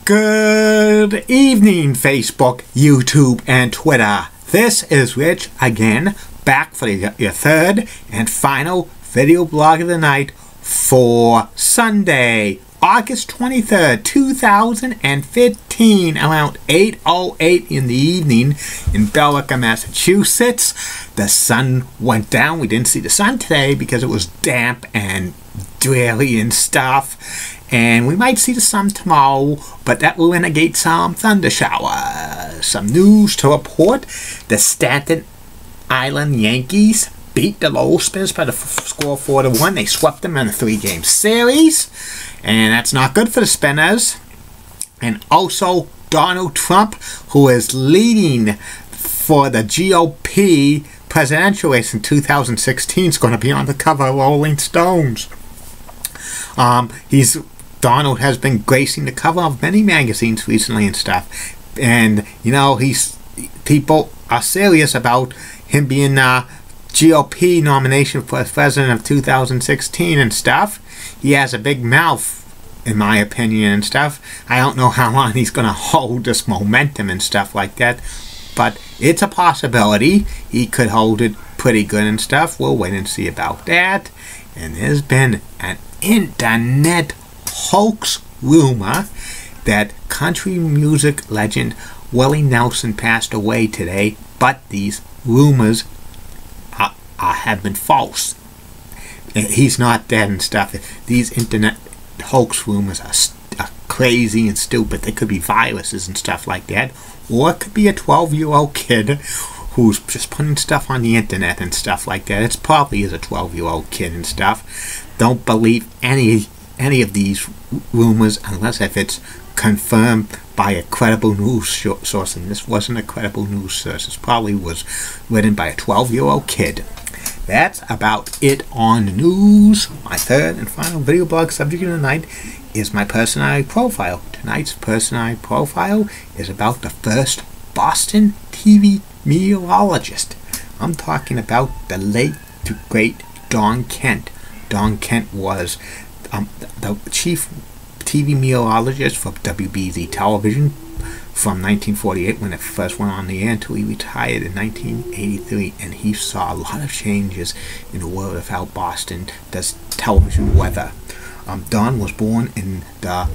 Good evening, Facebook, YouTube, and Twitter. This is Rich again, back for your third and final video blog of the night for Sunday, August 23rd, 2015, around 8:08 in the evening in Billerica, Massachusetts. The sun went down. We didn't see the sun today because it was damp and dreary and stuff. And we might see the sun tomorrow, but that will indicate some thunder showers. Some news to report. The Staten Island Yankees beat the Lowell Spinners by the score 4-1. They swept them in a 3-game series. And that's not good for the Spinners. And also Donald Trump, who is leading for the GOP presidential race in 2016, is going to be on the cover of Rolling Stones. Donald has been gracing the cover of many magazines recently and stuff, and you know people are serious about him being GOP nomination for president of 2016 and stuff. He has a big mouth, in my opinion, and stuff. I don't know how long he's going to hold this momentum and stuff like that, but it's a possibility. He could hold it pretty good and stuff. We'll wait and see about that. And there's been an internet hoax rumor that country music legend Willie Nelson passed away today, but these rumors have been false. He's not dead and stuff. These internet hoax rumors are crazy and stupid. They could be viruses and stuff like that, or it could be a 12-year-old kid who's just putting stuff on the internet and stuff like that. It's probably is a 12-year-old kid and stuff. Don't believe any of these rumors unless if it's confirmed by a credible news source, and this wasn't a credible news source. This probably was written by a 12-year-old kid. That's about it on the news. My third and final video blog subject of the night is my personality profile. Tonight's personality profile is about the first Boston TV meteorologist. I'm talking about the late to great Don Kent. Don Kent was the chief TV meteorologist for WBZ television from 1948 when it first went on the air until he retired in 1983, and he saw a lot of changes in the world of how Boston does television weather. Don was born in the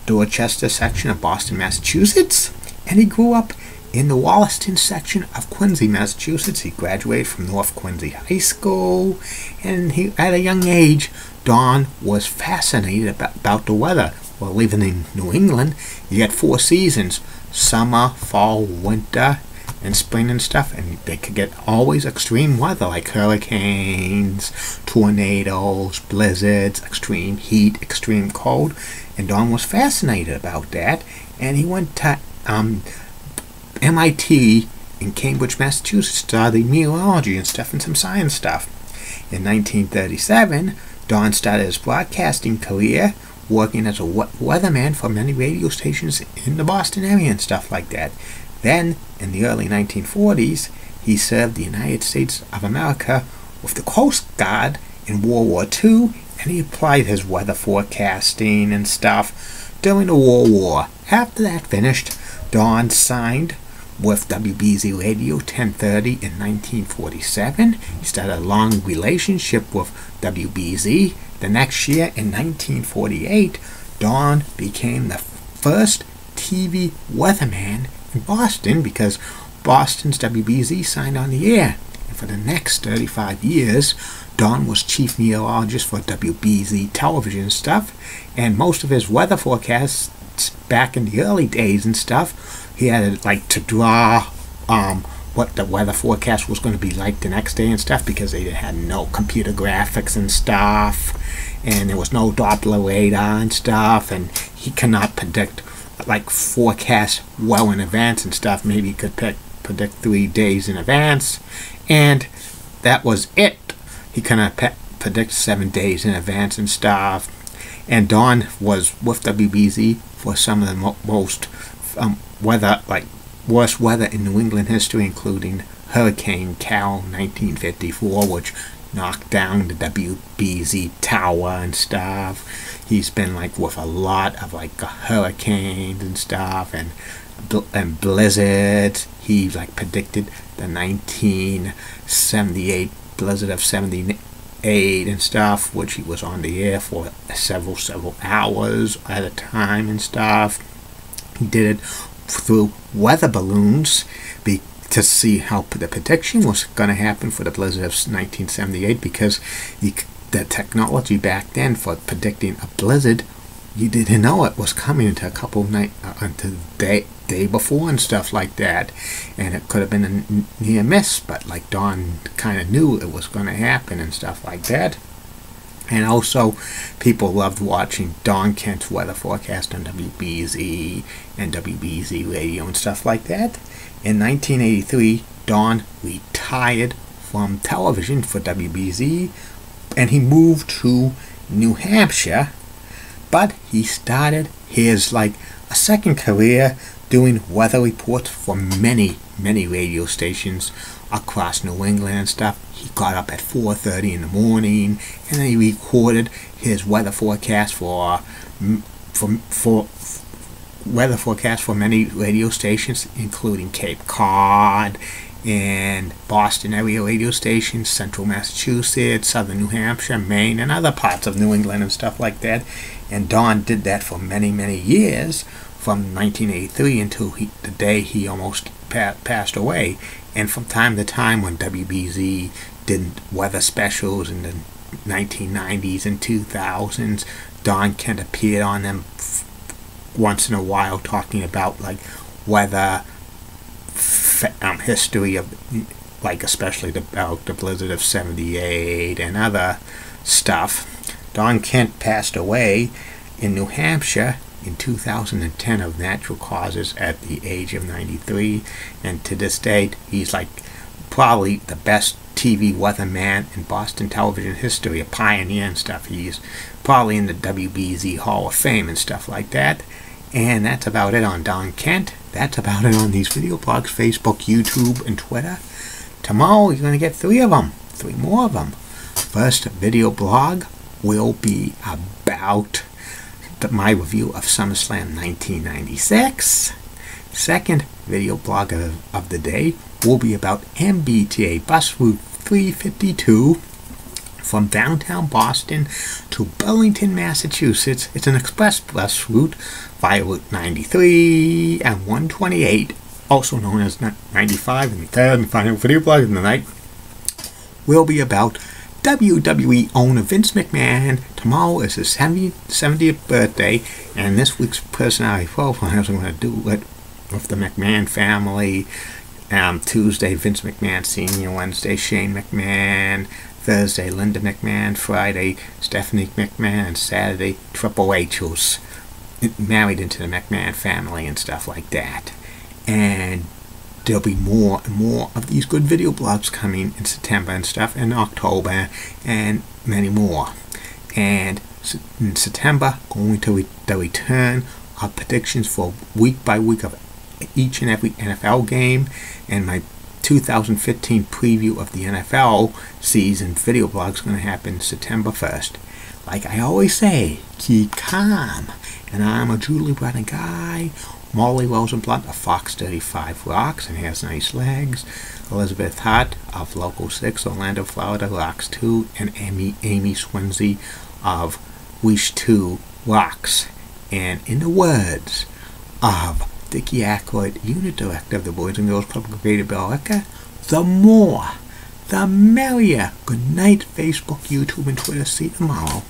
Dorchester section of Boston, Massachusetts, and he grew up in the Wollaston section of Quincy, Massachusetts. He graduated from North Quincy High School, and at a young age, Don was fascinated about the weather. Well, living in New England, you get 4 seasons: summer, fall, winter, and spring and stuff, and they could get always extreme weather like hurricanes, tornadoes, blizzards, extreme heat, extreme cold, and Don was fascinated about that, and he went to MIT in Cambridge, Massachusetts, studied meteorology and stuff and some science stuff. In 1937, Don started his broadcasting career working as a weatherman for many radio stations in the Boston area and stuff like that. Then, in the early 1940s, he served the United States of America with the Coast Guard in World War II, and he applied his weather forecasting and stuff during the World War. After that finished, Don signed with WBZ Radio 1030 in 1947. He started a long relationship with WBZ. The next year, in 1948, Don became the first TV weatherman in Boston because Boston's WBZ signed on the air. And for the next 35 years, Don was chief meteorologist for WBZ television stuff, and most of his weather forecasts back in the early days and stuff, he had to draw what the weather forecast was going to be like the next day and stuff, because they had no computer graphics and stuff, and there was no Doppler radar and stuff, and he cannot predict forecast well in advance and stuff. Maybe he could predict 3 days in advance, and that was it. He cannot predict 7 days in advance and stuff. And Don was with WBZ for some of the most worst weather in New England history, including Hurricane Cal 1954, which knocked down the WBZ tower and stuff. He's been like with a lot of like hurricanes and stuff and blizzards. He like predicted the 1978 blizzard of 78 and stuff, which he was on the air for several hours at a time and stuff. He did it through weather balloons to see how the prediction was going to happen for the blizzard of 1978, because the technology back then for predicting a blizzard, you didn't know it was coming until a couple of until the day before and stuff like that, and it could have been a near miss, but like Don kind of knew it was going to happen and stuff like that. And also, people loved watching Don Kent's weather forecast on WBZ and WBZ radio and stuff like that. In 1983, Don retired from television for WBZ, and he moved to New Hampshire, but he started his like a second career doing weather reports for many radio stations across New England and stuff. He got up at 4:30 in the morning, and then he recorded his weather forecast for many radio stations, including Cape Cod and Boston area radio stations, Central Massachusetts, Southern New Hampshire, Maine, and other parts of New England and stuff like that. And Don did that for many years, from 1983 until the day he almost passed away. And from time to time, when WBZ did weather specials in the 1990s and 2000s, Don Kent appeared on them once in a while, talking about like weather history of, like especially about the blizzard of 78 and other stuff. Don Kent passed away in New Hampshire in 2010 of natural causes at the age of 93, and to this date he's like probably the best TV weatherman in Boston television history, a pioneer and stuff. He's probably in the WBZ Hall of Fame and stuff like that. And that's about it on Don Kent. That's about it on these video blogs, Facebook, YouTube, and Twitter. Tomorrow you're going to get 3 of them, 3 more of them. First video blog will be about my review of SummerSlam 1996. Second video blog of the day will be about MBTA Bus Route 352 from downtown Boston to Burlington, Massachusetts. It's an express bus route via Route 93 and 128, also known as 95. And the third and final video blog of the night will be about WWE owner Vince McMahon. Tomorrow is his 70th birthday, and this week's personality profile is going to do it with the McMahon family. Tuesday, Vince McMahon Sr., Wednesday, Shane McMahon, Thursday, Linda McMahon, Friday, Stephanie McMahon, and Saturday, Triple H, who's married into the McMahon family and stuff like that. And there'll be more and more of these good video blogs coming in September and stuff, and October, and many more. And in September, going to the return of predictions for week by week of each and every NFL game, and my 2015 preview of the NFL season video blog is going to happen September 1st. Like I always say, keep calm. And I'm a Julie Brennan guy. Molly Rosenblunt of Fox 35 rocks and has nice legs. Elizabeth Hart of Local 6, Orlando, Florida, rocks too. And Amy Swansea of Wish 2 rocks. And in the words of Dickie Aykroyd, unit director of the Boys and Girls Club of Greater Billerica, the more, the merrier. Good night, Facebook, YouTube, and Twitter. See you tomorrow.